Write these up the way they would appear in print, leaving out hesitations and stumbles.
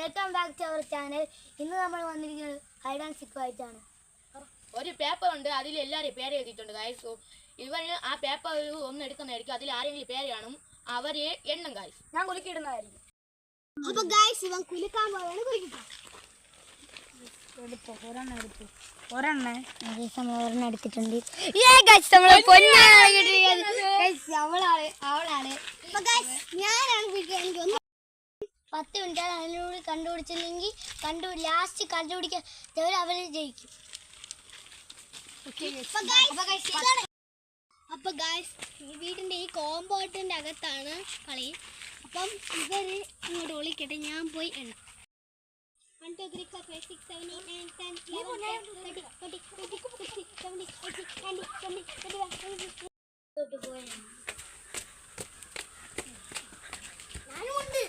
Welcome back to our channel. ഇന്ന് നമ്മൾ വന്നിരിക്കുന്നത് ഹൈഡ് ആൻഡ് സീക്ക് ആയിട്ടാണ്. ഒരു പേപ്പർ ഉണ്ട്, അതിൽ എല്ലാവരെയും പേര് എഴുതിയിട്ടുണ്ട് ഗായ്സ്. സോ ഇവര് ആ പേപ്പർ ഒന്ന് എടുക്കുന്നതായിരിക്കും, അതിൽ ആരെങ്കിലും പേര് കാണും, അവരെ എണ്ണം ഗായ്സ്. ഞാൻ കുലുക്കിയിടുന്നതായിരിക്കും. അപ്പൊ ഗായ്സ് ഇവൻ കുലുക്കാൻ പോവാണ്. ഒരെണ്ണം എടുത്തിട്ടുണ്ട്. ഞാനാണ് എനിക്ക് 10 മിനിറ്റ് അതിനോട് കണ്ടുപിടിച്ചില്ലെങ്കിൽ ലാസ്റ്റ് കണ്ടുപിടിക്കാൻ അവര് ജയിക്കും. അപ്പൊ ഗായ്സ് വീടിന്റെ ഈ കോമ്പൗണ്ടിന്റെ അകത്താണ് കളി. അപ്പം ഇവര് ഇങ്ങോട്ട് ഒളിക്കട്ടെ, ഞാൻ പോയി എണ്ണാം. 1 2 3 4 5 6 7 8 9 10 11 12 13 14 15 16 17 18 19 20 21. ഞാനുണ്ട്.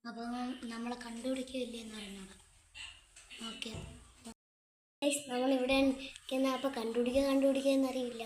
അപ്പൊ നമ്മളെ കണ്ടുപിടിക്കില്ലേ എന്ന് പറയുന്നത്. ഓക്കെ, നമ്മളിവിടെ അപ്പൊ കണ്ടുപിടിക്കാന്നറിയില്ല.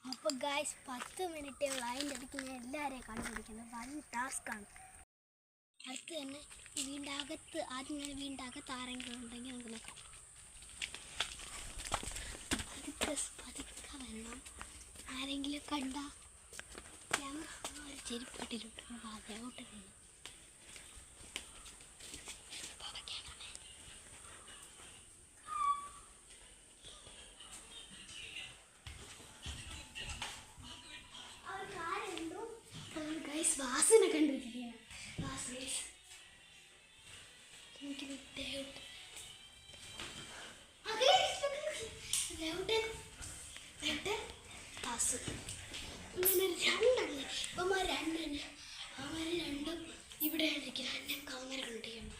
അപ്പൊ ഗായ്സ് 10 മിനിറ്റേ ഉള്ളൂ. അതിൻ്റെ ഇടയ്ക്ക് ഞാൻ എല്ലാവരെയും കണ്ടുപിടിക്കുന്നത് വലിയ ടാസ്ക്കാണ്. അടുത്ത് തന്നെ ഈ വീടിൻ്റെ അകത്ത് വീടിൻ്റെ അകത്ത് ആരെങ്കിലും ഉണ്ടെങ്കിൽ നമുക്ക് നോക്കാം. പതുക്കെ വരണം. ആരെങ്കിലും കണ്ട ഒരു ചെരുപ്പട്ടിലോട്ട് അതോട്ട് വന്നു. വാസന കണ്ടിരിക്കുകയാണ്. ഇങ്ങനെ രണ്ടല്ലേ ഇപ്പം രണ്ടും ഇവിടെ കൗമരകളുണ്ട്.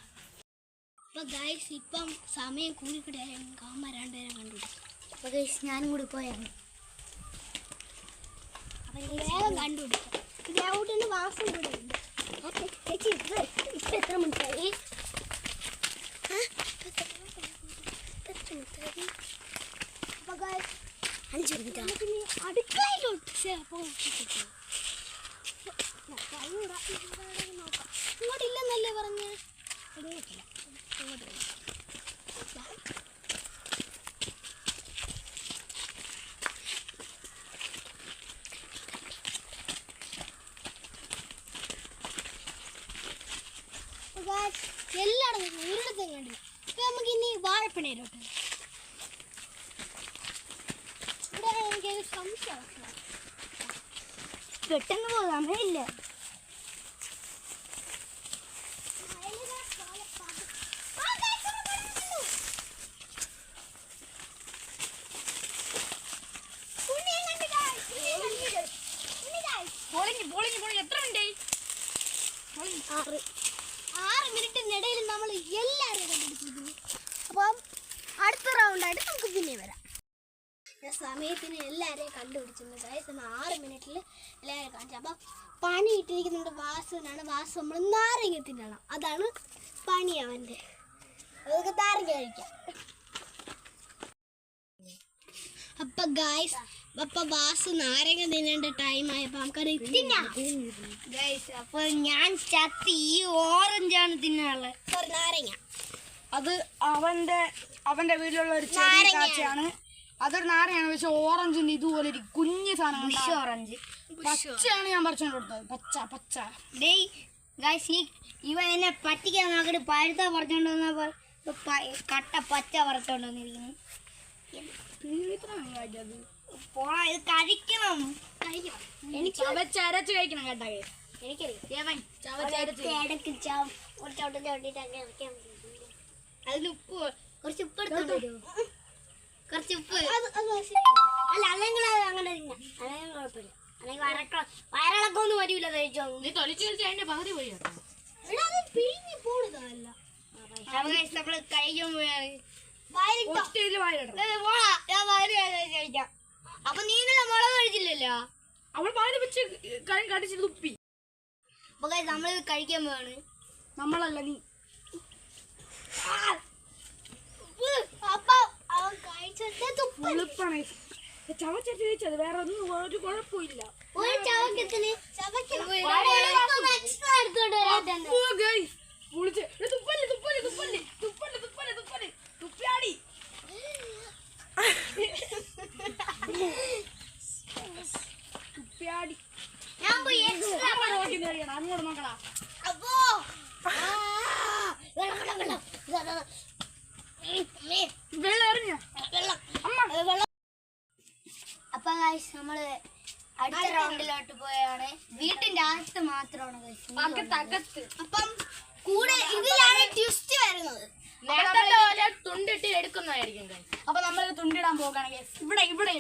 അപ്പൊ ഗൈസ് ഇപ്പം സമയം കൂടിക്കൂടെ കൗമ രണ്ടുപേരും കണ്ടുപിടിക്കും. അപ്പൊ ഗൈസ് ഞാനും കൂടി പോയാണ്. അപ്പൊ വേഗം കണ്ടുപിടിക്കാം. ഗ്രൗണ്ടിന് വാസം കൂടെ ഉണ്ട്. ഇപ്പൊ എത്ര മിനിറ്റായി? അപ്പൊ ഗൈസ് 5 മിനിറ്റ്. അടുക്കളയിലോട്ട് ഇങ്ങോട്ടില്ലെന്നല്ലേ പറഞ്ഞ. എല്ലായിടത്തും ഒരിടത്തും കണ്ടില്ല. ഇപ്പൊ നമുക്ക് ഇനി വാഴപ്പണയിലോട്ട്. ഇവിടെ എനിക്കൊരു സംശയം, പെട്ടെന്ന് പോകാൻ ഇല്ല. എത്ര മിനിറ്റായി? 6 മിനിറ്റിനിടയിൽ നമ്മൾ എല്ലാവരെയും കണ്ടുപിടിച്ചിരിക്കുന്നു. അപ്പം അടുത്ത റൗണ്ടായിട്ട് നമുക്ക് പിന്നെ വരാം. ഞാൻ സമയത്തിന് എല്ലാവരെയും കണ്ടുപിടിച്ചിട്ടുണ്ട്. 6 മിനിറ്റിൽ എല്ലാവരെയും കാണിച്ചു. അപ്പം പണി ഇട്ടിരിക്കുന്നുണ്ട് വാസുവിനാണ്. വാസു നമ്മൾ നാരങ്ങ തിന്നണം, അതാണ് പണി അവൻ്റെ. അതൊക്കെ നാരങ്ങ കഴിക്കാം. അപ്പൊ ഗായ്സ് അപ്പൊ വാസു നാരങ്ങ തിന്നേണ്ട ടൈം ആയപ്പോ നമുക്കത് തിന്നാം. അപ്പൊ ഞാൻ ചത്തി ഈ ഓറഞ്ചാണ് തിന്നാനുള്ളത്. നാരങ്ങ അത് അവന്റെ വീട്ടിലുള്ള ഒരു ചെറിയ കാഴ്ചയാണ്. അതൊരു നാരങ്ങയാണ്, പക്ഷെ ഓറഞ്ചിന്റെ ഇതുപോലെ ഒരു കുഞ്ഞു സാധനം. ഓറഞ്ച് പച്ചയാണ് ഞാൻ പറിച്ചോണ്ട് കൊടുത്തത്. പച്ച ഇവ എന്നെ പറ്റിക്കാൻ നോക്കിട്ട് പഴുത്ത പറിച്ചോണ്ട് വന്നപ്പോ കട്ട പച്ച പറിച്ചോണ്ട് വന്നിരിക്കുന്നു. ഇത് കഴിക്കണം. എനിക്ക് ചവച്ചരച്ച് കഴിക്കണം കേട്ടോ. എനിക്കറിയാം. അതിൽ ഉപ്പ് കുറച്ച് ഉപ്പ് എടുത്തോണ്ട് വരുമോ? കുറച്ച് ഉപ്പ്. അല്ല അല്ലെങ്കിൽ അങ്ങനെ അല്ലെങ്കിൽ കുഴപ്പമില്ല. അല്ലെങ്കിൽ വയറിളക്കൊന്നും വരില്ല കഴിച്ചോ. നീ തൊലിച്ചു കളിച്ച് അതിന്റെ പകുതി പോയി കേട്ടോ. എടാ അത് പിഴിഞ്ഞ് പോടുന്നതല്ല. നമ്മള് കഴിക്കുമ്പോഴാണ് വായിലിട്ടോ. കഴിക്കാം. അപ്പൊ നീ ഇന്നലെ മുളക് കഴിച്ചില്ലല്ലോ. അവൾ വായിൽ വെച്ച് കടിച്ചിട്ട് തുപ്പി. അപ്പൊ നമ്മൾ കഴിക്കാൻ പോവാണ്. നമ്മളല്ല നീ. അപ്പൊ അവൻ കഴിച്ചിട്ട് ചവച്ചു കഴിച്ചത് വേറെ ഒന്നും ഒരു കുഴപ്പമില്ല. ഒരു ചവക്കത്തിന് എക്സ്ട്രാ എടുത്തോണ്ട് വരാൻ തുപ്പിയാടി. ഞാൻ പോയി എക്സ്ട്രാ അങ്ങോട്ട് നോക്കടാ. അപ്പോ വെള്ളം എറിഞ്ഞ അപ്പൊ നമ്മള് അടുത്ത റൗണ്ടിലോട്ട് പോയാണ്. വീട്ടിന്റെ അകത്ത് മാത്രമാണ് അകത്ത്. അപ്പം കൂടെ ഇതിലാണ് ട്വിസ്റ്റ് വരുന്നത്. നേരത്തെ പോലെ തുണ്ടിട്ട് എടുക്കുന്നതായിരിക്കും. അപ്പൊ നമ്മൾ തുണ്ടിടാൻ പോകാണ്. ഇവിടെ ഇവിടെ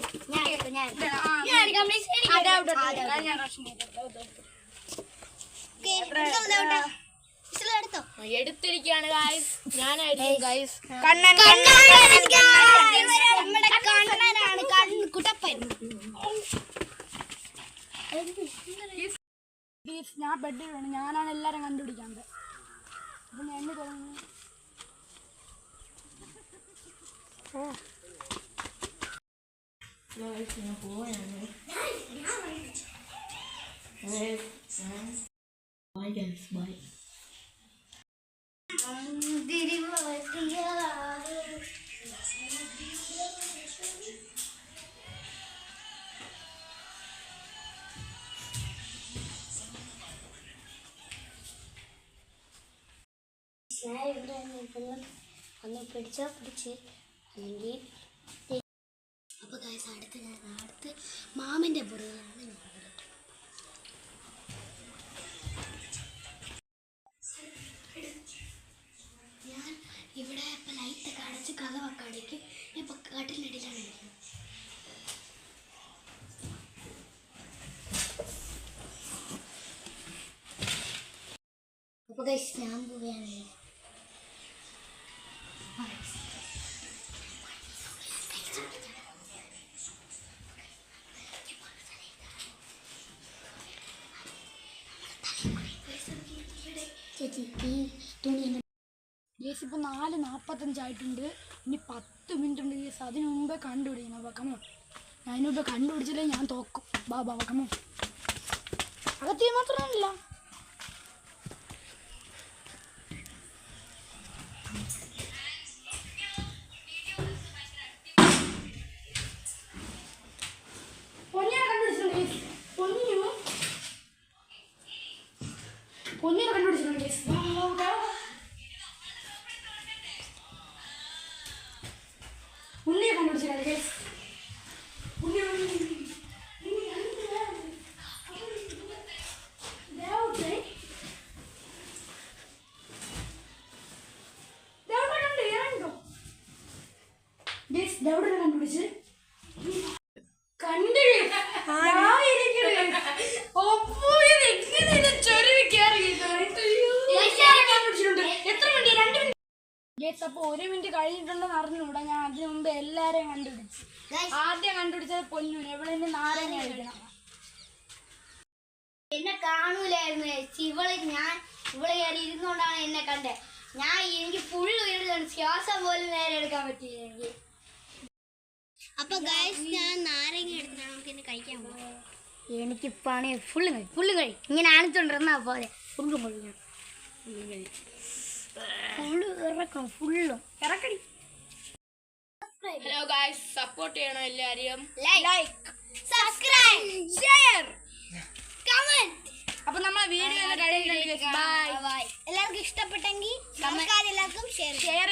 എടുത്തിരിക്കാണ് ഗായ്സ്. ഞാനായിരിക്കും ഗായ്സ്. ഞാൻ ബെഡിൽ വേണം. ഞാനാണ് എല്ലാരും കണ്ടുപിടിക്കാണ്ട്. അപ്പൊ ഞാൻ തുടങ്ങി. ബൈ. ഞാൻ ഇവിടെ ഒന്ന് പിടിച്ച് അല്ലെങ്കിൽ അപ്പൊ ഗൈസ് അടുത്ത് മാമന്റെ പുറകിലാണ് ഞാൻ ഇവിടെ ഇപ്പൊ ലൈറ്റൊക്കെ അടച്ച് കഥവൊക്കെ അടയ്ക്ക്. ഇപ്പൊ കാട്ടിനടിയിലാണ് ഇരിക്കുന്നത്. അപ്പൊ ഗൈസ് ഞാൻ പോവുകയാണ്. ചേച്ചി ഈ തുണി യേസ് ഇപ്പൊ 4:45 ആയിട്ടുണ്ട്. ഇനി 10 മിനിറ്റ് ഉണ്ട് യേസ്. അതിനു മുമ്പേ കണ്ടുപിടിക്കണം. വക്കമോ ഞാൻ അതിന് മുമ്പേ കണ്ടുപിടിച്ചില്ലേ ഞാൻ തോക്കും. ബാബാ വക്കമോ അകത്തീ മാത്രമല്ല പൊന്നിയെ കണ്ടുപിടിച്ചിട്ടുണ്ട് യേസ്. ഉണ്ണിയെ കണ്ടുപിടിച്ചിട്ടുണ്ട് യേസ്. കണ്ടുപിടിച്ച് അപ്പൊ 1 മിനിറ്റ് കഴിഞ്ഞിട്ടുണ്ടെന്ന് അറിഞ്ഞൂടാ. ഞാൻ അതിനു മുമ്പ് എല്ലാരെയും കണ്ടുപിടിച്ചു. ആദ്യം കണ്ടുപിടിച്ചത് പൊന്നൂന്. എവിടെ നാരങ്ങ കഴിക്കണം. എന്നെ കാണൂലായിരുന്നു. ഇവള് കയറി ഇരുന്നോണ്ടാണ് എന്നെ കണ്ടേ. എനിക്ക് ഫുള്ള് ഉയർന്നാണ്. ശ്വാസം പോലും നേരെ എടുക്കാൻ പറ്റിയില്ല എനിക്ക്. അപ്പൊ ഗൈസ് ഞാൻ നാരങ്ങ എടുത്തിട്ടാണ് നമുക്ക് ഇന്ന് കഴിക്കാൻ പോകാം. എനിക്കിപ്പാണ് ഫുള്ള് കഴി ഇങ്ങനെ ആണിച്ചോണ്ടിരുന്നാ പോലെ ഫുള്ളും കഴിക്കണം. ഫുള്ളും ഇറക്കടി. ഹലോ ഗായ്സ്, സപ്പോർട്ട് ചെയ്യണം എല്ലാരെയും. Like, subscribe, share, comment. അപ്പൊ നമ്മളെ വീഡിയോ ബൈ. എല്ലാവർക്കും ഇഷ്ടപ്പെട്ടെങ്കിൽ എല്ലാവർക്കും ഷെയർ